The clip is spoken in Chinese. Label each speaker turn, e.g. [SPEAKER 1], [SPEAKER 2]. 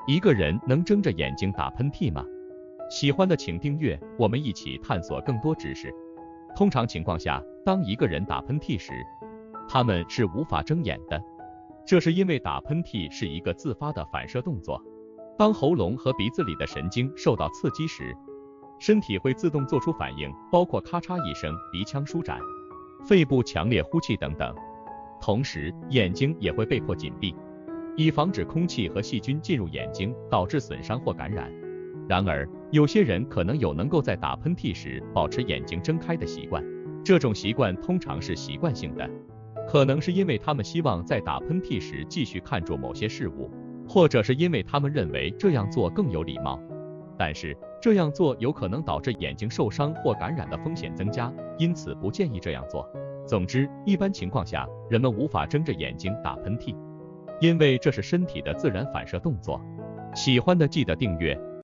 [SPEAKER 1] 一个人能睁着眼睛打喷嚏吗？喜欢的请订阅，我们一起探索更多知识。通常情况下，当一个人打喷嚏时，他们是无法睁眼的，这是因为打喷嚏是一个自发的反射动作。当喉咙和鼻子里的神经受到刺激时，身体会自动做出反应，包括咔嚓一声鼻腔舒展、肺部强烈呼气等等。同时，眼睛也会被迫紧闭，以防止空气和细菌进入眼睛，导致损伤或感染。然而，有些人可能有能够在打喷嚏时保持眼睛睁开的习惯，这种习惯通常是习惯性的，可能是因为他们希望在打喷嚏时继续看住某些事物，或者是因为他们认为这样做更有礼貌。但是，这样做有可能导致眼睛受伤或感染的风险增加，因此不建议这样做。总之，一般情况下，人们无法睁着眼睛打喷嚏，因为这是身体的自然反射动作。喜欢的记得订阅。